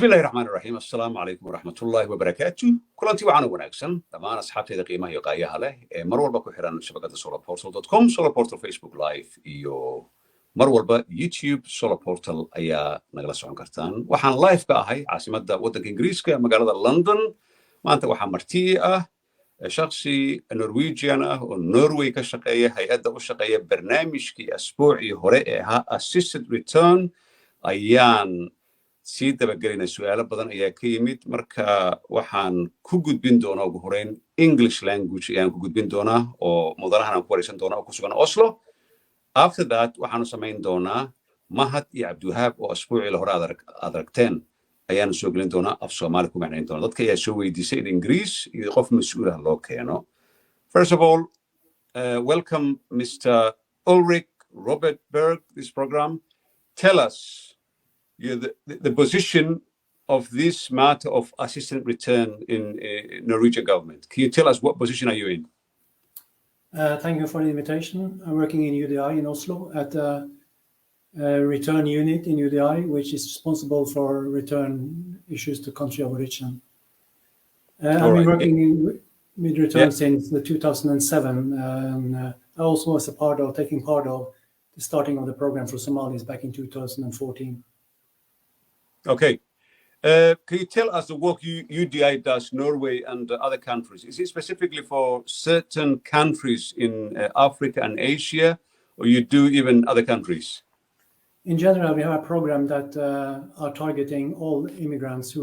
بسم الله الرحمن الرحيم السلام عليكم ورحمة الله وبركاته كلنتي وعنا وناكسن دمان أصحابتي ذا قيمة يقايا له مرور بكو حيران شبكة solarportal.com solarportal Facebook Live iyo مرور با يوتيوب solarportal ayaa nagala socon kartaan waxaan live ka ahay caasimadda waddanka Ingiriiska magaalada London maanta waxaa marti ah shakhsi Norwegian ah oo Norway ka shaqeeya hay'adda u shaqeeya barnaamijkii asbuucii hore ee ahaa assisted return ayaan sii dabagelina su'aalo badan ayaa ka yimid marka waxaan ku gudbin doonaa ugu horeyn English language ayaan ku gudbin doonaa oo mudanahan aan ku wareysan doonaa oo ku sugan Oslo after that waxaanu samayn doonaa Mahad iyo Abdulwahab oo asbuucii hore aad aragteen ayaanu soo gelin doonaa af Soomaali ku macnayn doonaa dadka ayaa soo weydiisay in Ingiriis iyo qof mas'uul ah loo keeno first of all welcome Mr. Ulrich Robert Berg this program tell us the position of this matter of assistant return in Norwegian government. Can you tell us what position are you in? Thank you for the invitation. I'm working in UDI in Oslo at the return unit in UDI, which is responsible for return issues to country of origin. I've been working with return since 2007, and I also was taking part of the starting of the program for Somalis back in 2014. Okay. Can you tell us the work UDI does, Norway and other countries? Is it specifically for certain countries in Africa and Asia, or you do even other countries? In general, we have a program that are targeting all immigrants who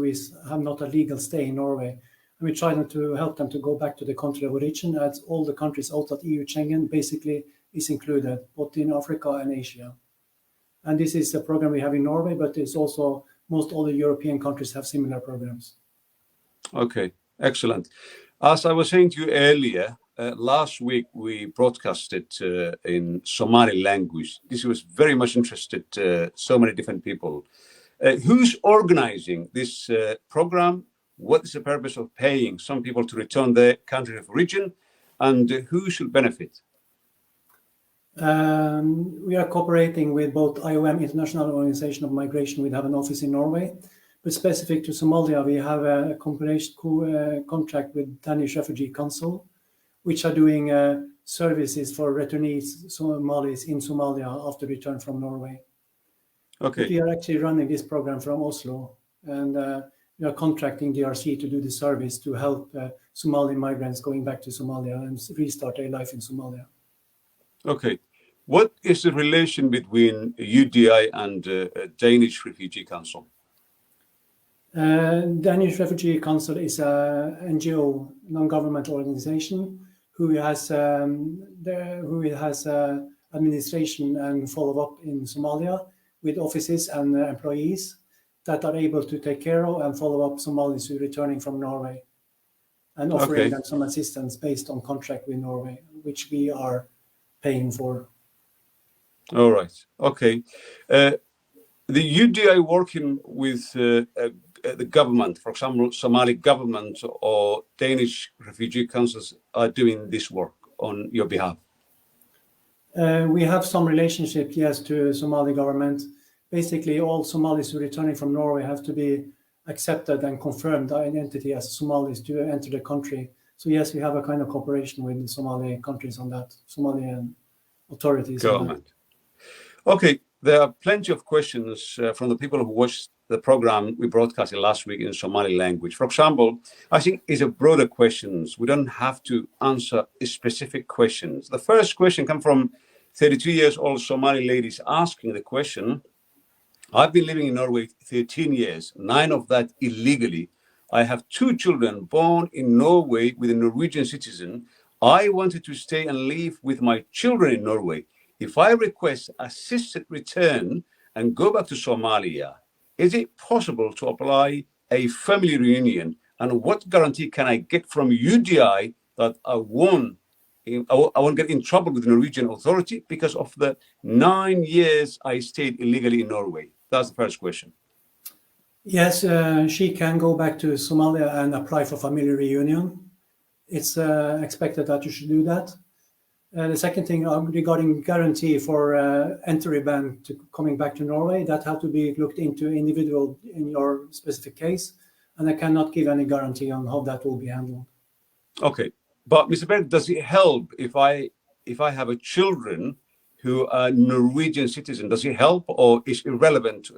have not a legal stay in Norway. And we try to help them to go back to the country of origin, as all the countries outside EU Schengen basically is included, both in Africa and Asia. And this is a program we have in Norway, but it's also most all the European countries have similar programs. Okay, excellent. As I was saying to you earlier, last week we broadcasted in Somali language. This was very much interested so many different people. Who's organizing this program? What is the purpose of paying some people to return their country of origin? And who should benefit? We are cooperating with both IOM, International Organization of Migration. We have an office in Norway, but specific to Somalia, we have a contract with Danish Refugee Council, which are doing services for returnees Somalis in Somalia after return from Norway. Okay. But we are actually running this program from Oslo, and we are contracting DRC to do the service to help Somali migrants going back to Somalia and restart their life in Somalia. Okay. What is the relation between UDI and Danish Refugee Council? Danish Refugee Council is an NGO, non-governmental organization, who has administration and follow-up in Somalia with offices and employees that are able to take care of and follow up Somalis who are returning from Norway and offering them some assistance based on contract with Norway, which we are paying for. All right. Okay. The UDI working with the government, for example, Somali government or Danish refugee councils are doing this work on your behalf? We have some relationship, yes, to Somali government. Basically, all Somalis who are returning from Norway have to be accepted and confirmed identity as Somalis to enter the country. So yes, we have a kind of cooperation with the Somali countries on that, Somalian authorities. Government. Okay, there are plenty of questions from the people who watched the program we broadcasted last week in Somali language. For example, I think it's a broader questions. We don't have to answer specific questions. The first question comes from 32 years old Somali ladies asking the question, I've been living in Norway 13 years, 9 of that illegally. I have 2 children born in Norway with a Norwegian citizen. I wanted to stay and live with my children in Norway. If I request assisted return and go back to Somalia, is it possible to apply a family reunion? And what guarantee can I get from UDI that I won't get in trouble with the Norwegian authority because of the 9 years I stayed illegally in Norway? That's the first question. Yes, she can go back to Somalia and apply for family reunion. It's expected that you should do that. The second thing regarding guarantee for entry ban to coming back to Norway, that have to be looked into individual in your specific case, and I cannot give any guarantee on how that will be handled. Okay, but Mr. Berg, does it help if I have a children who are Norwegian citizen? Does it help, or is irrelevant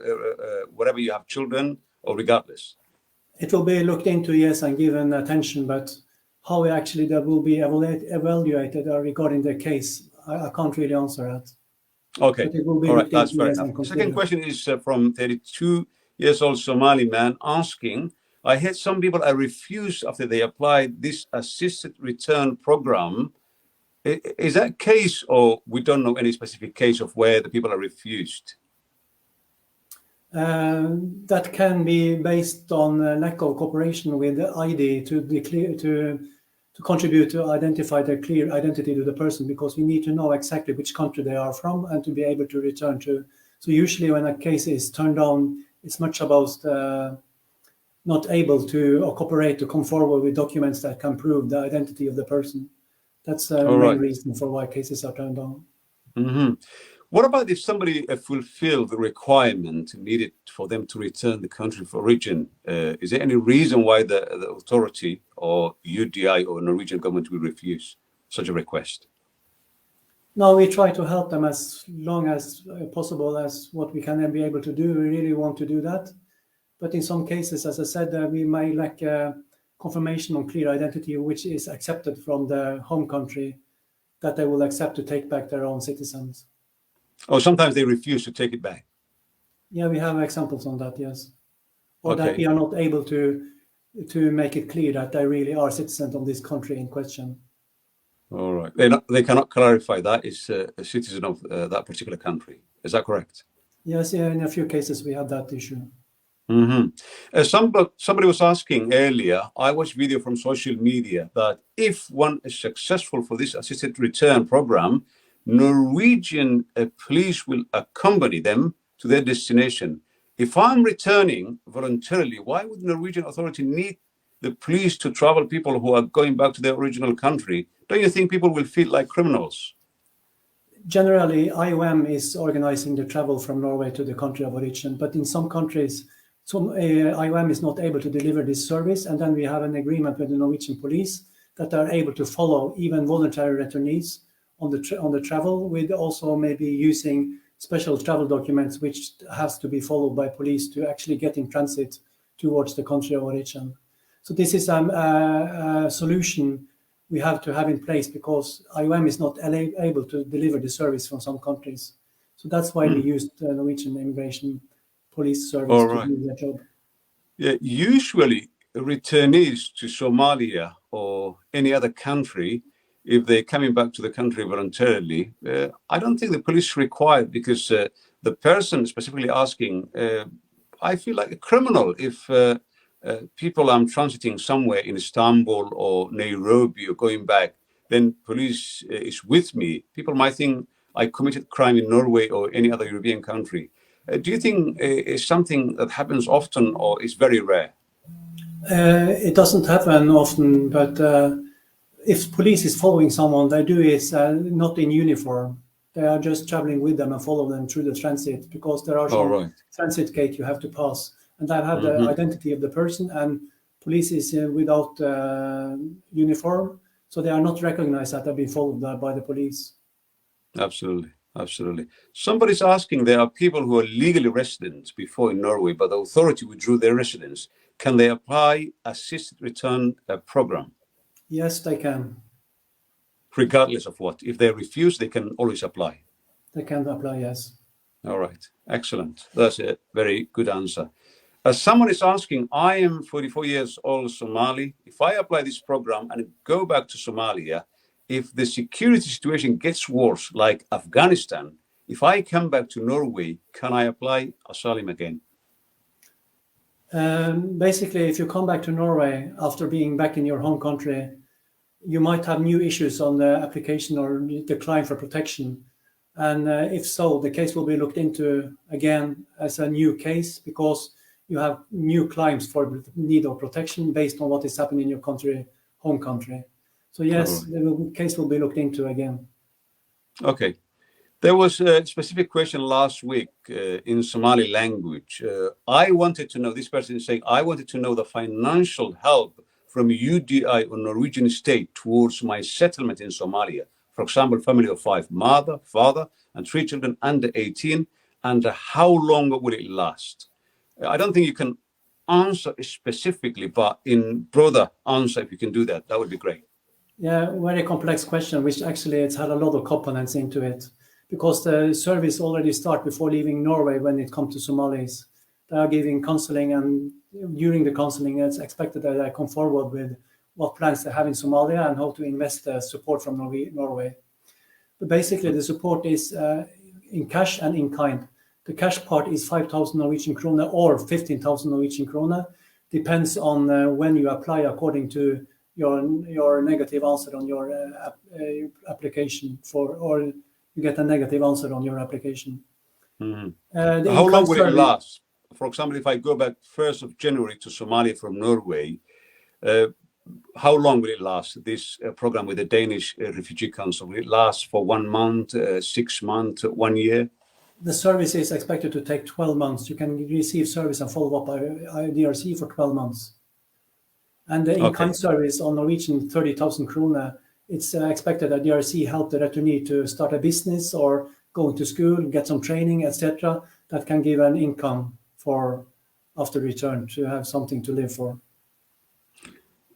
wherever you have children, or regardless? It will be looked into, yes, and given attention, but how actually that will be evaluated regarding the case, I can't really answer that. Okay, but it will be all right, looked that's into, fair yes, and enough. considered. Second question is from 32-year-old Somali man asking, I heard some people are refused after they applied this assisted return program. Is that case, or we don't know any specific case of where the people are refused? That can be based on lack of cooperation with the ID to declare to contribute to identify the clear identity to the person, because we need to know exactly which country they are from and to be able to return to. So usually when a case is turned down, it's much about not able to cooperate to come forward with documents that can prove the identity of the person. That's the main reason for why cases are turned down. Mm-hmm. What about if somebody fulfilled the requirement needed for them to return the country of origin? Is there any reason why the authority or UDI or Norwegian government will refuse such a request? No, we try to help them as long as possible as what we can be able to do. We really want to do that. But in some cases, as I said, we may lack confirmation on clear identity, which is accepted from the home country, that they will accept to take back their own citizens. Oh, sometimes they refuse to take it back. Yeah, we have examples on that, yes. Or that we are not able to make it clear that they really are citizens of this country in question. All right. They cannot clarify that is a citizen of that particular country. Is that correct? Yes, yeah, in a few cases we have that issue. Mm-hmm. Somebody was asking earlier, I watched video from social media, that if one is successful for this assisted return program, Norwegian police will accompany them to their destination. If I'm returning voluntarily, why would the Norwegian authority need the police to travel people who are going back to their original country? Don't you think people will feel like criminals? Generally, IOM is organizing the travel from Norway to the country of origin, but in some countries, IOM is not able to deliver this service, and then we have an agreement with the Norwegian police that are able to follow even voluntary returnees on the travel, with also maybe using special travel documents which has to be followed by police to actually get in transit towards the country of origin. So this is a solution we have to have in place, because IOM is not able to deliver the service from some countries. So that's why we used the Norwegian immigration police service to do their job. Yeah, usually returnees to Somalia or any other country, if they're coming back to the country voluntarily, I don't think the police required, because the person specifically asking, I feel like a criminal if people I'm transiting somewhere in Istanbul or Nairobi or going back, then police is with me. People might think I committed crime in Norway or any other European country. Do you think it's something that happens often, or is very rare? It doesn't happen often, but if police is following someone, they do it not in uniform. They are just traveling with them and follow them through the transit, because there are some transit gate you have to pass, and they have the identity of the person, and police is without uniform, so they are not recognized that they've been followed by the police. Absolutely. Absolutely. Somebody's asking, there are people who are legally resident before in Norway, but the authority withdrew their residence. Can they apply assisted return program? Yes, they can. Regardless of what? If they refuse, they can always apply. They can apply, yes. All right. Excellent. That's a very good answer. Someone is asking, I am 44 years old Somali. If I apply this program and go back to Somalia, if the security situation gets worse, like Afghanistan, if I come back to Norway, can I apply asylum again? Basically, if you come back to Norway after being back in your home country, you might have new issues on the application or decline for protection. And if so, the case will be looked into again as a new case, because you have new claims for need of protection based on what is happening in your country, home country. So yes, the case will be looked into again. Okay. There was a specific question last week in Somali language. I wanted to know, this person is saying, I wanted to know the financial help from UDI or Norwegian state towards my settlement in Somalia. For example, family of 5, mother, father, and 3 children under 18, and how long will it last? I don't think you can answer specifically, but in broader answer, if you can do that, that would be great. Yeah, very complex question, which actually it's had a lot of components into it, because the service already start before leaving Norway when it comes to Somalis. They are giving counseling, and during the counseling, it's expected that they come forward with what plans they have in Somalia and how to invest support from Norway. But basically, the support is in cash and in kind. The cash part is 5,000 Norwegian krone or 15,000 Norwegian krone. Depends on when you apply according to your negative answer on your application or you get a negative answer on your application. Mm-hmm. How long will it last? For example, if I go back 1st of January to Somalia from Norway, how long will it last, this program with the Danish Refugee Council? Will it last for 1 month, 6 months, 1 year? The service is expected to take 12 months. You can receive service and follow up by DRC for 12 months. And the in-kind service on Norwegian 30,000 krone, it's expected that DRC help the returnee to start a business or go into school, get some training, etc. That can give an income for after return to have something to live for.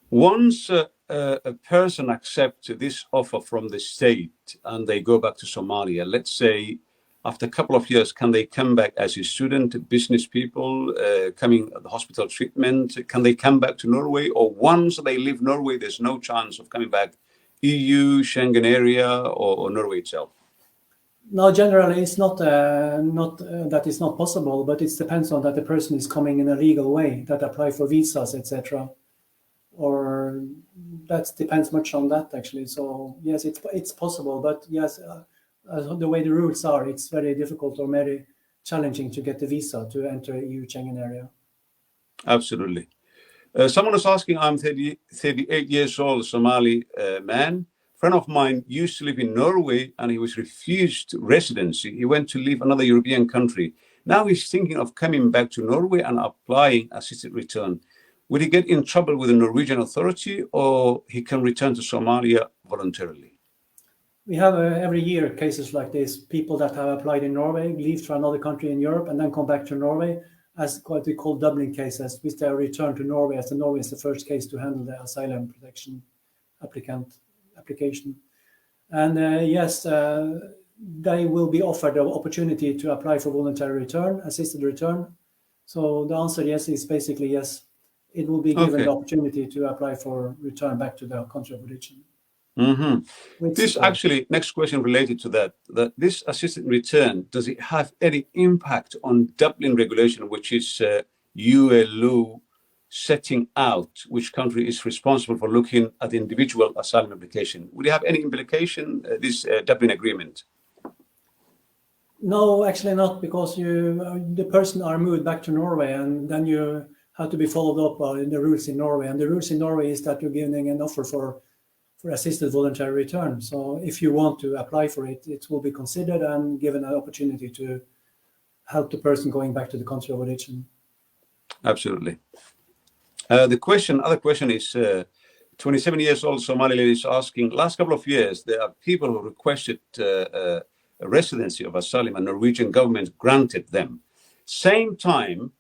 Once a person accepts this offer from the state and they go back to Somalia, let's say after a couple of years, can they come back as a student, business people, coming at the hospital treatment? Can they come back to Norway? Or once they leave Norway, there's no chance of coming back EU, Schengen area, or Norway itself? No, generally it's not that it's not possible, but it depends on that the person is coming in a legal way, that apply for visas, etc. Or that depends much on that actually. So yes, it's possible, but yes, the way the rules are, it's very difficult or very challenging to get the visa to enter EU Schengen area. Absolutely. Someone was asking, I'm 38 years old, Somali man. A friend of mine used to live in Norway and he was refused residency. He went to live another European country. Now he's thinking of coming back to Norway and applying assisted return. Would he get in trouble with the Norwegian authority or he can return to Somalia voluntarily? We have every year cases like this, people that have applied in Norway, leave to another country in Europe and then come back to Norway as what we call Dublin cases, which they are returned to Norway as Norway is the first case to handle the asylum protection application. And yes, they will be offered the opportunity to apply for voluntary return, assisted return. So the answer yes is basically yes. It will be given the opportunity to apply for return back to the country of origin. Mm-hmm. This actually, next question related to that this assisted return, does it have any impact on Dublin regulation, which is ULU setting out which country is responsible for looking at the individual asylum application? Would it have any implication, this Dublin agreement? No, actually not, because the person are moved back to Norway and then you have to be followed up by the rules in Norway. And the rules in Norway is that you're giving an offer for assisted voluntary return. So if you want to apply for it, it will be considered and given an opportunity to help the person going back to the country of origin. Absolutely. Other question is, 27 years old Somali lady is asking, last couple of years, there are people who requested a residency of asylum and Norwegian government granted them. Same time,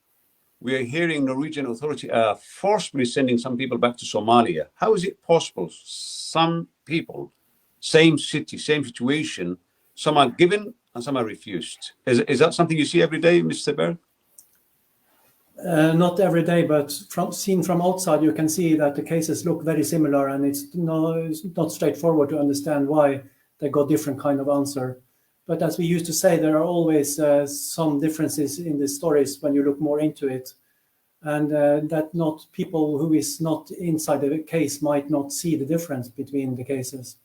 we are hearing Norwegian authority are forcibly sending some people back to Somalia. How is it possible? Some people, same city, same situation, some are given and some are refused. Is that something you see every day, Mr. Berg? Not every day, but seen from outside, you can see that the cases look very similar, and it's not straightforward to understand why they got different kind of answer. But as we used to say, there are always some differences in the stories when you look more into it, and that not people who is not inside the case might not see the difference between the cases.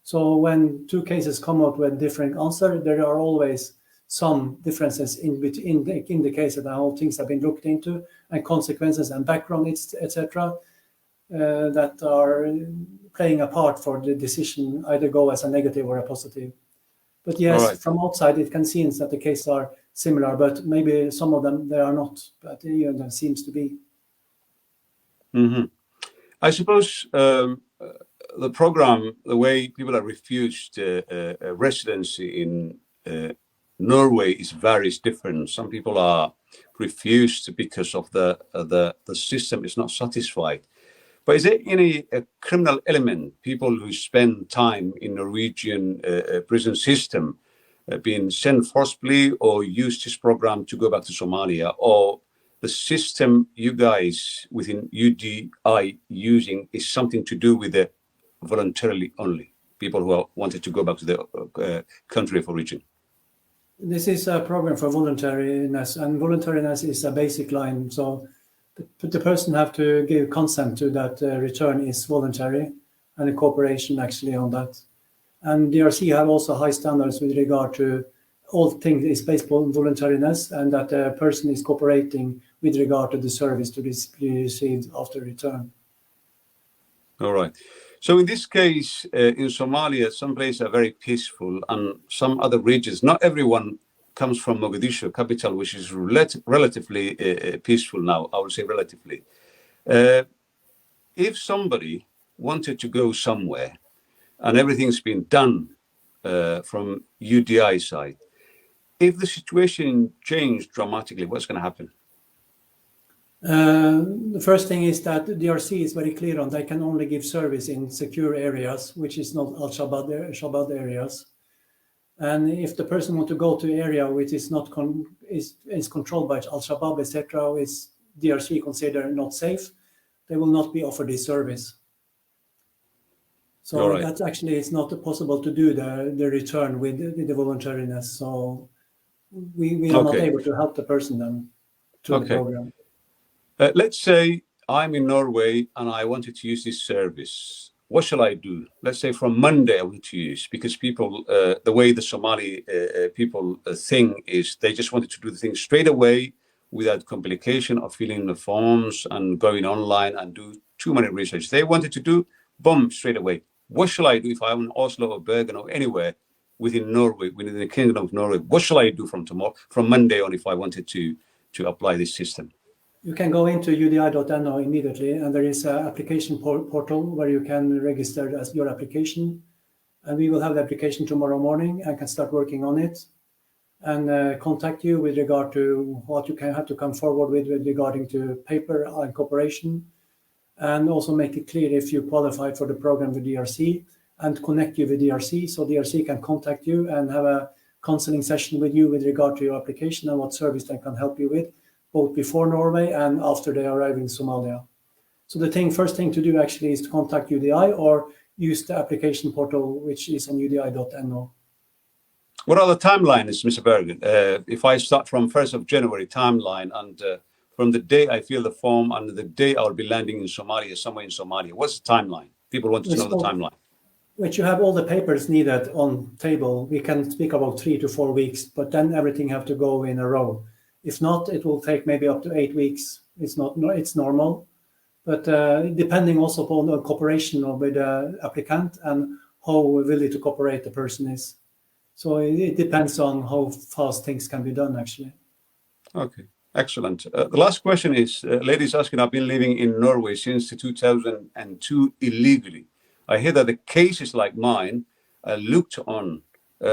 So when two cases come out with different answer, there are always some differences in the case that how things have been looked into and consequences and background, etc. That are playing a part for the decision either go as a negative or a positive. But yes, right. from outside it can seem that the cases are similar, but maybe some of them they are not. But there seems to be. Mm-hmm. I suppose the program, the way people are refused residency in Norway is varies different. Some people are refused because of the system is not satisfied. But is there any criminal element, people who spend time in Norwegian prison system being sent forcibly or use this program to go back to Somalia, or the system you guys within UDI using is something to do with the voluntarily only people who are wanted to go back to the country of origin? This is a program for voluntariness, and voluntariness is a basic line. So the person have to give consent to that return is voluntary, and a cooperation actually on that. And DRC have also high standards with regard to all things is based on voluntariness, and that the person is cooperating with regard to the service to be received after return. All right. So in this case, in Somalia, some places are very peaceful, and some other regions, not everyone comes from Mogadishu, capital, which is relatively peaceful now, I would say relatively. If somebody wanted to go somewhere and everything's been done from UDI side, if the situation changed dramatically, what's going to happen? The first thing is that the DRC is very clear on they can only give service in secure areas, which is not Al-Shabaab areas. And if the person want to go to an area which is not is controlled by Al-Shabaab, etc., is DRC considered not safe, they will not be offered this service. So right. That actually is not possible to do the return with the voluntariness. So we are not able to help the person then through the program. Let's say I'm in Norway and I wanted to use this service. What shall I do? Let's say from Monday I want to use, because people, the way the Somali people think is they just wanted to do the thing straight away without complication of filling the forms and going online and do too many research. They wanted to do, boom, straight away. What shall I do if I'm in Oslo or Bergen or anywhere within Norway, within the Kingdom of Norway? What shall I do from Monday on if I wanted to apply this system? You can go into udi.no immediately, and there is an application portal where you can register as your application. And we will have the application tomorrow morning and can start working on it and contact you with regard to what you can have to come forward with regarding to paper and cooperation, and also make it clear if you qualify for the program with DRC and connect you with DRC, so DRC can contact you and have a counseling session with you with regard to your application and what service they can help you with, both before Norway and after they arrive in Somalia. So the first thing to do actually is to contact UDI or use the application portal, which is on udi.no. What are the timelines, Mr. Bergen? If I start from 1st of January timeline, and from the day I fill the form and the day I'll be landing in Somalia, somewhere in Somalia, what's the timeline? People want to know the timeline. Which you have all the papers needed on table. We can speak about 3 to 4 weeks, but then everything have to go in a row. If not, it will take maybe up to 8 weeks. It's normal, but depending also upon the cooperation with the applicant and how willing to cooperate the person is. So it depends on how fast things can be done, actually. Okay, excellent. The last question is, ladies asking, I've been living in Norway since 2002 illegally. I hear that the cases like mine are looked on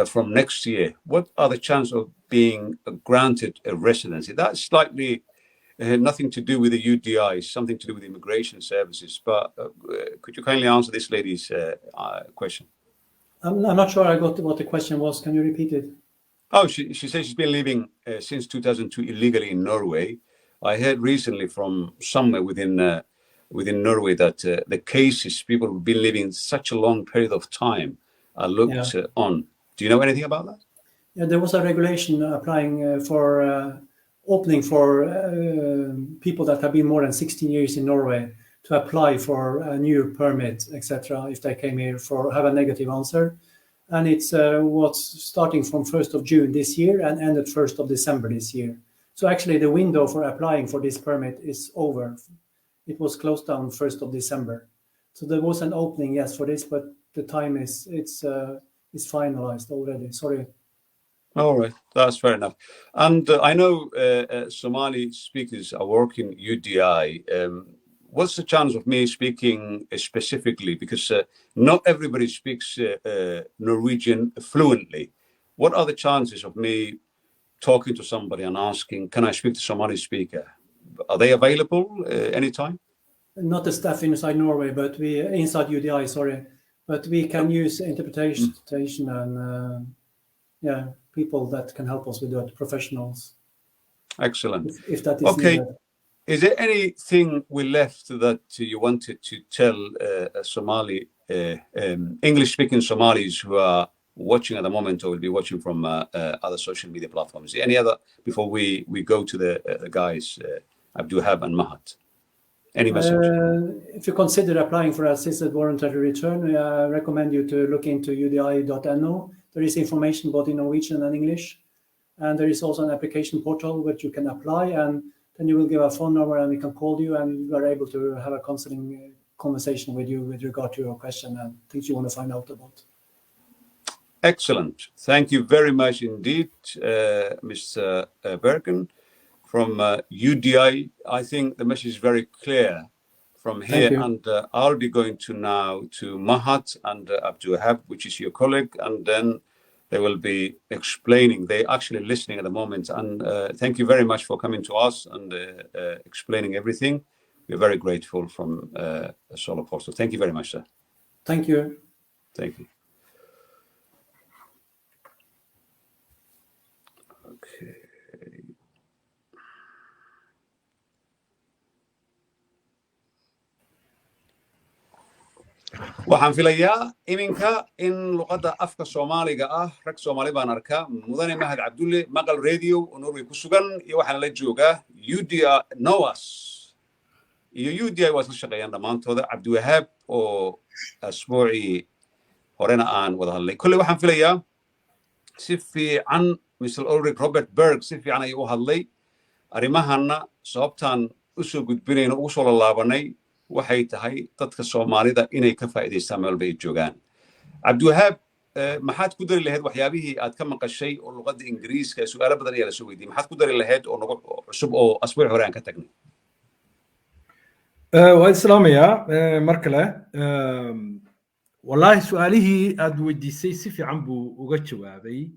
from next year. What are the chances of being granted a residency? That's slightly nothing to do with the UDI, something to do with immigration services. But could you kindly answer this lady's question? I'm not sure I got what the question was. Can you repeat it? Oh, she says she's been living since 2002 illegally in Norway. I heard recently from somewhere within Norway that the cases, people who've been living such a long period of time are looked on. Do you know anything about that? Yeah, there was a regulation applying for opening for people that have been more than 16 years in Norway to apply for a new permit, etc., if they came here for have a negative answer. And it's what's starting from 1st of June this year and ended 1st of December this year. So actually the window for applying for this permit is over. It was closed down 1st of December. So there was an opening, yes, for this, but the time is finalized already. Sorry. All right, that's fair enough. And I know Somali speakers are working UDI. What's the chance of me speaking specifically? Because not everybody speaks Norwegian fluently. What are the chances of me talking to somebody and asking, can I speak to Somali speaker? Are they available anytime? Not the staff inside Norway, but we inside UDI, sorry. But we can use interpretation and people that can help us with that, professionals. Excellent. If that is okay. needed. Is there anything we left that you wanted to tell Somali, English-speaking Somalis who are watching at the moment or will be watching from other social media platforms? Any other, before we go to the guys, Abdulwahab and Mahat? Any message? If you consider applying for assisted voluntary return, I recommend you to look into udi.no. There is information both in Norwegian and English. And there is also an application portal which you can apply, and then you will give a phone number and we can call you and we are able to have a counseling conversation with you with regard to your question and things you want to find out about. Excellent. Thank you very much indeed, Mr. Bergen from UDI. I think the message is very clear from here, and I'll be going to now to Mahat and Abdulwahab, which is your colleague, and then they will be explaining. They're actually listening at the moment, and thank you very much for coming to us and explaining everything. We're very grateful from Solar Portal. Thank you very much, sir. Thank you. Thank you. Okay. waxaan filayaa iminka in luqadda afka Soomaaliga ah rag Soomaali baan arkaa mudane Mahad Cabdulle Maqal Radio oo Norway ku sugan iyo waxaan la joogaa UDI NOAS iyo UDI waa isla shaqeeyaan dhammaantooda Abdulwahab oo asbuucii horena aan wada hadlay kulli waxaan filayaa si fiican Mr. Ulrich Robert Berg si fiican ayuu u hadlay arimahana sababtaan u soo gudbinayno ugu soo laabanay waxay tahay dadka Soomaalida inay ka faa'iideystaan meel bay joogaan Abdulwahab maxaad ku dari lahayd waxyaabihii aad ka maqashay oo luqadda Ingiriiska su'aalo badan ayaa la soo weydiiyay maxaad ku dari lahayd oo nagu cusub oo asbuuc hore aan ka tagnay waa islaamaya markale wallahi su'aalihii aad weydiisay si fiican buu uga jawaabay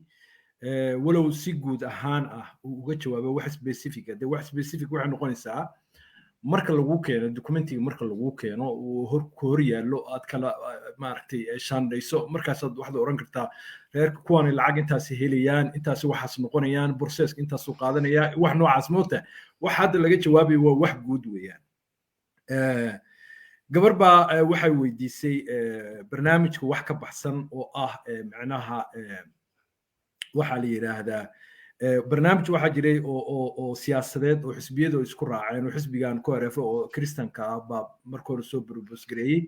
walow si guud ahaan uga jawaabay wax specific ah wax specific waxa noqonaysaa marka lagu keeno documentiga marka lagu keeno oo hor yaalo aad kala maartay shaandayso markaas aad waxda oran kartaa reerka kuwan lacag intaas helayaan intaas waxaas noqonayaan process intaas soo qaadanaya wax noocaas moota wax hadda laga jawaabay waa wax guud weeyaan gabar baa waxay weydiisay barnaamijka wax ka baxsan oo macnaha waxa la yiraahdaa barnaamij waxa jiray oo siyaasadeed oo xisbiyadu isku raaceen oo xisbigan ku areefo oo kristanka ah markii hore soo propose gareeyay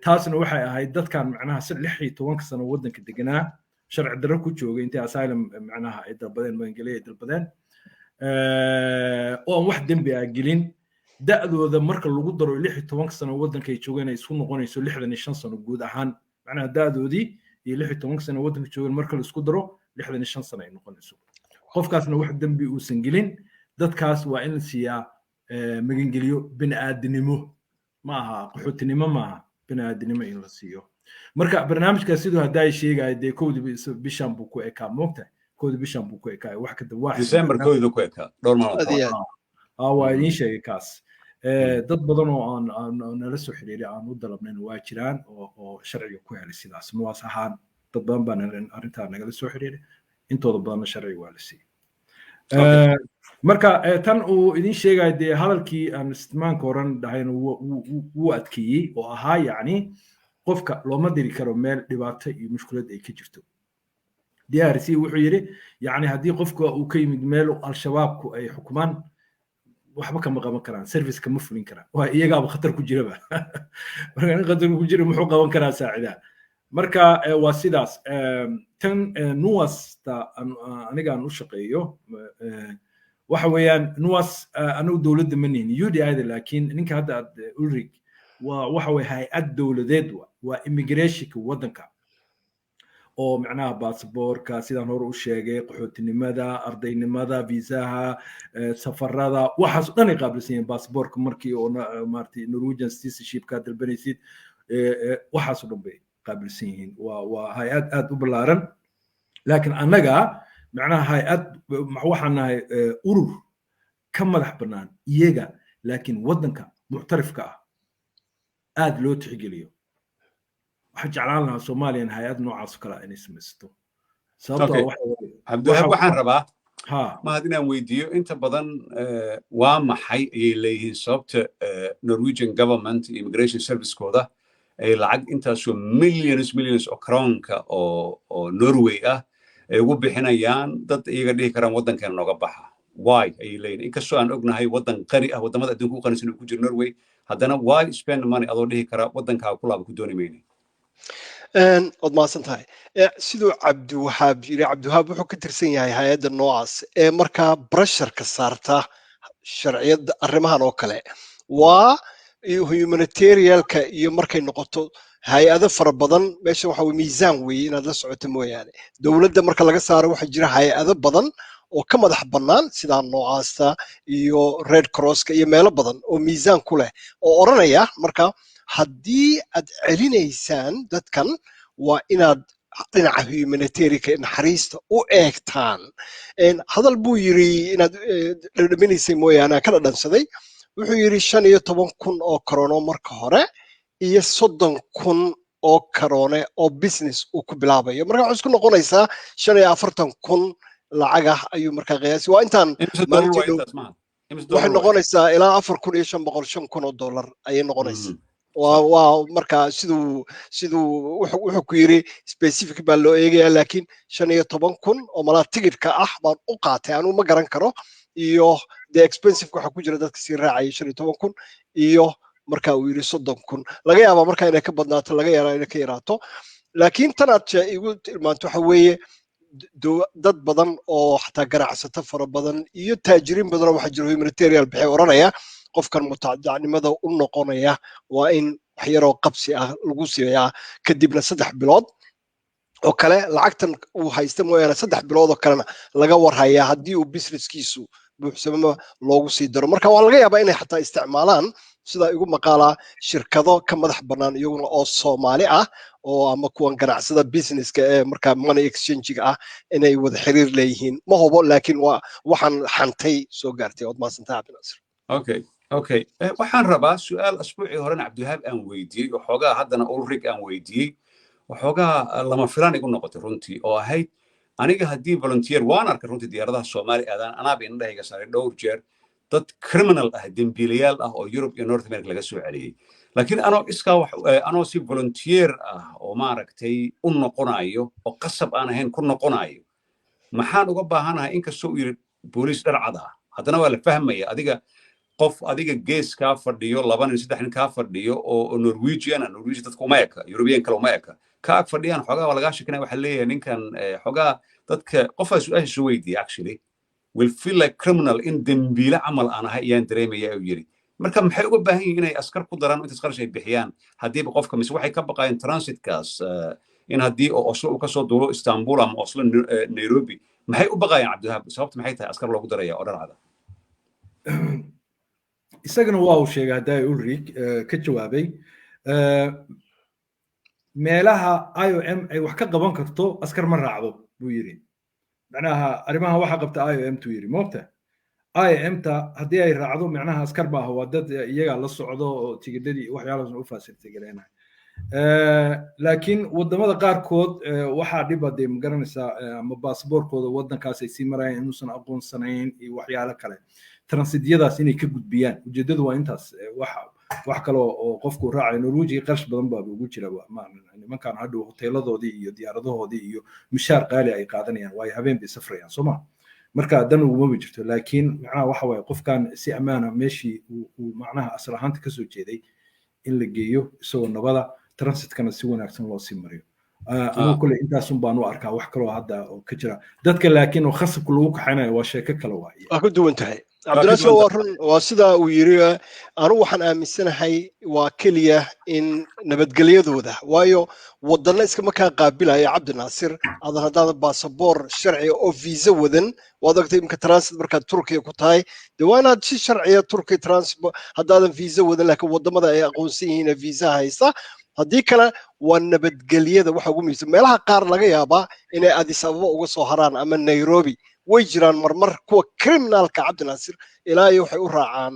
taasna waxay ahayd dadkan macnaha 16 sano wadanka deganaa sharci darro ku joogay intii asylum macnaha ay dalbadeen maangeliye dalbadeen oo wax dambi ah gelin da'dooda marka lagu daro 16 sano wadanka ay joogeen ay isku noqonayso 65 sano guud ahaan macnaha da'doodii iyo 16 sano wadanka joogeen marka la isku daro 65 sano ay noqonayso qofkaasna wax dambi uu san gelin dadkaas waa in siya magangeliyo bini'aadanimo ma aha qaxootinimo ma aha bini'aadanimo in la siiyo marka barnaamijkaas sidoo haday sheegay de koodii bishan buu ku ekaa moogta koodii bishan buu ku ekaa wax ka dawaa December koodii ku ekaa dhowr maalmood waa in sheegay kaas dad badan oo aan nala soo xiriiray aan u dalabnayn waa jiraan oo sharciga ku helay sidaas NOAS ahaan dad badan baan arinta nagala soo xiriiray intooda badan sharciga waa la siiyay marka tan uu idin sheegay de hadalkii aan isticmaalka horan dhahayn uu adkeeyay oo ahaa yani qofka looma diri karo meel dhibaato iyo mushkilad ay ka jirto DRC wuxuu yiri yani hadii qofka uu ka yimid meel al-shabaabku ay xukumaan waxba kama qaban karaan service kama fulin karaan waa iyaga khatar ku jiraba marka khatar ku jira muxuu qaban karaa saacida marka waa sidaas tan NOAS ta aniga aan u shaqeeyo waxa weeyaan NOAS anu dawladda maniin UDI laakiin ninka hadda Ulrich waxa way hay'ad dawladeed waa immigration wadanka oo macnaha baasaboorka sidaan hore u sheegay qaxootinimada ardaynimada viisaha safarada waxaas dhan ay qaabilsan yihiin baasaboorka markii oo maartay Norwegian citizenship ka dalbanaysid waxaas dhan bay qaabilsan yihiin waa hay'ad aad u ballaaran laakiin annaga macnaha hay'ad waxaan nahay urur ka madax bannaan iyaga laakiin waddanka muctarifka ah aad loo tixgeliyo waxaan jeclaan lahaa Soomaaliya hay'ad noocaas kale inay samaysto sababtoo Abdulwahab waxaan rabaa ma hadinaan weydiiyo inta badan waa maxay ayay leeyihiin sababta Norwegian government immigration service-kooda ay lacag intaasoo millions oo kroonka oo Norway ah ay ugu bixinayaan dad iyaga dhihi karaan waddankeena nooga baxa why ayay leeyihiin inkastoo aan ognahay waddan qani ah waddamada adduunka u qanisan ku jira Norway haddana why spend money adoo dhihi kara waddankaaga ku laaba ku dooni mayne od maasan tahay sidoo Abdulwahab wuxuu ka tirsan yahay hay'adda NOAS ee markaa pressureka saarta sharciyada arrimahan oo kale waa humanitarianka iyo markay noqoto hay'ado fara badan meesha waxa uu miisaan weeye inaad la socoto mooyaane dawladda marka laga saaro waxa jira hay'ado badan oo ka madax bannaan sida NOAS-ta iyo Red Cross-ka iyo meelo badan oo miisaan ku leh oo oranaya marka haddii aad celinaysaan dadkan waa inaad dhinaca humanitarianka naxariista u eegtaan hadal buu yiri inaad dhadhaminaysay mooyaane ka dhadhansaday wuxuu yiri 15,000 oo korona marka hore iyo 30,000 oo korone oo business uu ku bilaabayo marka waxa isku noqonaysaa 45,000 lacag ah ayuu markaa qiyaasi waa intaan waxay noqonaysaa ilaa 4,500 oo dollar ayay noqonaysaa waa markaa siduu wuxuu ku yiri specific baa loo eegayaa laakiin 15,000 oo malaa tigidhka ah baan u qaatay anigu ma garan karo iyo the expensive waxa ku jira dadka si raacay 15,000 iyo markaa uu yiri 30,000 laga yaabaa markaa inay ka badnaato laga yaabaa inay ka yaraato laakiin tan aad igu tilmaanto waxa weeye dad badan oo xataa ganacsato fara badan iyo taajiriin badan waxa jira humanitarian bixi oranaya qofkan mutacadinimada u noqonaya waa in wax yaroo qabsi ah lagu siiyaa kadibna 3 bilood oo kale lacagtan uu haysto mooyaane 3 bilood oo kalena laga warhayaa haddii uu businesskiisu buuxsamo loogu sii daro marka waa laga yaabaa inay xataa isticmaalaan sida igu maqaalaa shirkado ka madax bannaan iyaguna oo Soomaali ah oo ama kuwan ganacsada businesska ee marka money exchange-ga ah inay wada xiriir leeyihiin ma hubo laakiin waxaan xantay soo gaartay od maasantaa Cabdinaasir okay waxaan rabaa su'aal asbuuci horena Abdulwahab aan weydiiyey oo xoogaa haddana Ulrich aan weydiiyey waxoogaa lama filaan igu noqotay runtii oo ahayd aniga haddii volunteer waan arkay runtii diyaaradaha Soomaali aadaan anaaba indhahayga saaray dhowr jeer dad criminal ah dembiilayaal ah oo Europe iyo North America laga soo celiyay laakiin anoo si volunteer ah oo maaragtay u noqonayo oo qasab aan ahayn ku noqonayo maxaan uga baahanahay inkastoo uu yiri booliis dharcad ah haddana waa la fahmaya qof adiga gees ka fadhiyo 2 nin 3 nin ka fadhiyo oo Norwegian dadku uma eka European kale uma eka ka ag fadhiyaan xogaa waa laga sheekanay waxa leeyahay ninkan xogaa dadka qof ay su'aasha weydiiyay actually will feel like criminal in dembiile amal aan ahay yaan dareemaya uu yiri marka maxay uga baahan yihiin inay askar ku daraan inta qarash ay bixiyaan haddii qofka mise waxay ka baqayaan transitkaas in haddii Oslo uu ka soo duulo Istanbul ama Oslo Nairobi maxay u baqayaan Abdulwahab sababta maxay tahay askar loogu daraya oo dharcada isagana waa uu sheegay haday Ulrich ka jawaabay meelaha IOM ay wax ka qaban karto askar ma raacdo buu yiri macnaha arimaha waxa qabta IOM tu yiri moobta IOM ta hadii ay raacdo macnaha askar baa waa dad iyaga la socdo tigidadii waxyaalahaas u faasirtay galeenay laakiin wadamada qaarkood waxa dhibaaday ma garanaysaa ama baasaboorkooda wadankaas ay si marayaan inuusan aqoonsanayn iyo waxyaalo kale transityadaas inay ka gudbiyaan ujeedadu waa intaas wax kale oo qofku raacay Norway qarash badan baa ugu jira nimankan hadhow hoteeladoodii iyo diyaaradahoodii iyo mishaar qaali ay qaadanayaan way habeen bay safrayaan Soomaa marka dan ugu jirto laakiin macnaha waxa way qofkan si amaana meeshii uu macnaha asal ahaanta ka soo jeeday in la geeyo isagoo nabada transitkana si wanaagsan loo sii mariyo anu kale intaas baan u arkaa wax kale oo hadda oo ka jira dadka laakiin oo khasabku lagu kaxaynayo waa sheeko kale waay ku duwan tahay cabdinaasir waa run waa sidaa uu yiri anigu waxaan aaminsanahay waa keliya in nabadgelyadooda waayo waddanna iskama kaa qaabilaya cabdinaasir adan haddaadan baasaboor sharciga oo viisa wadan waad ogtay imka transit markaad turkiya ku tahay dee waa inaad si sharciya turkiya transit haddaadan viisa wadan laakiin waddamada ay aqoonsan yihiin viisa haysta haddii kale waa nabadgelyada waxa ugu muhiimsan meelaha qaar laga yaabaa inay Addis Ababa uga soo haraan ama Nairobi way jiraan marmar kuwa criminalka cabdinaasir ilaa iyo waxay u raacaan